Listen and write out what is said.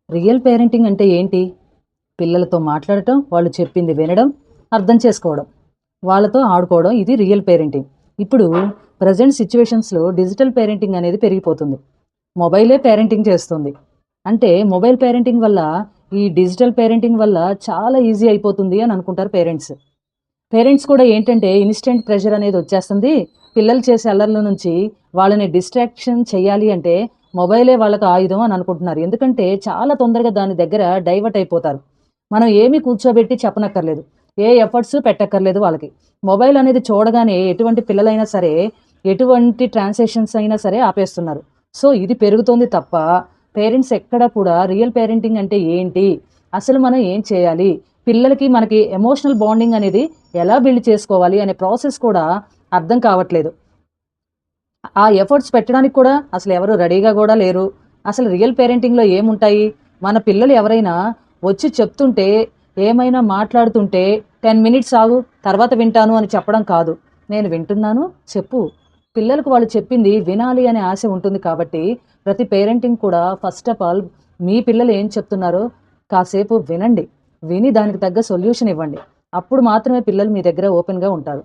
Real parenting అంటే ఏంటి? పిల్లలతో మాట్లాడటం, వాళ్ళు చెప్పింది వినడం, అర్థం చేసుకోవడం, వాళ్ళతో ఆడుకోవడం ఇది రియల్ పేరెంటింగ్. ఇప్పుడు ప్రెజెంట్ సిట్యుయేషన్స్‌లో డిజిటల్ పేరెంటింగ్ అనేది పెరిగిపోతుంది. మొబైలే పేరెంటింగ్ చేస్తుంది. అంటే మొబైల్ పేరెంటింగ్ వల్ల, ఈ డిజిటల్ పేరెంటింగ్ వల్ల చాలా ఈజీ అయిపోతుంది అని అనుకుంటారు పేరెంట్స్. పేరెంట్స్ కూడా ఏంటంటే ఇన్‌స్టంట్ ప్రెషర్ అనేది వచ్చేస్తుంది. పిల్లలు చేసే అల్లర్ల నుంచి వాళ్ళని డిస్ట్రాక్షన్ చేయాలి అంటే మొబైలే వాళ్ళకి ఆయుధం అని అనుకుంటున్నారు. ఎందుకంటే చాలా తొందరగా దాని దగ్గర డైవర్ట్ అయిపోతారు. మనం ఏమి కూర్చోబెట్టి చెప్పనక్కర్లేదు. ఏ ఎఫర్ట్స్ పెట్టక్కర్లేదు వాళ్ళకి. మొబైల్ అనేది చూడగానే ఎటువంటి పిల్లలైనా సరే, ఎటువంటి ట్రాన్సాక్షన్స్ అయినా సరే ఆపేస్తున్నారు. సో, ఇది పెరుగుతోంది తప్ప పేరెంట్స్ ఎక్కడ కూడా రియల్ పేరెంటింగ్ అంటే ఏంటి? అసలు మనం ఏం చేయాలి? పిల్లలకి మనకి ఎమోషనల్ బాండింగ్ అనేది ఎలా బిల్డ్ చేసుకోవాలి అనే ప్రాసెస్ కూడా అర్థం కావట్లేదు. ఆ ఎఫర్ట్స్ పెట్టడానికి కూడా అసలు ఎవరు రెడీగా గూడా లేరు. అసలు రియల్ పేరెంటింగ్‌లో ఏముంటాయి? మన పిల్లలు ఎవరైనా వచ్చి చెప్తుంటే, ఏమైనా మాట్లాడుతుంటే 10 మినిట్స్ ఆగు, తర్వాత వింటాను అని చెప్పడం కాదు. నేను వింటున్నాను, చెప్పు. పిల్లలకు వాళ్ళు చెప్పింది వినాలి అనే ఆశ ఉంటుంది కాబట్టి, ప్రతి పేరెంటింగ్ కూడా ఫస్ట్ ఆఫ్ ఆల్ మీ పిల్లలు ఏం చెప్తున్నారో కాసేపు వినండి. విని దానికి తగ్గ సొల్యూషన్ ఇవ్వండి. అప్పుడు మాత్రమే పిల్లలు మీ దగ్గర ఓపెన్‌గా ఉంటారు.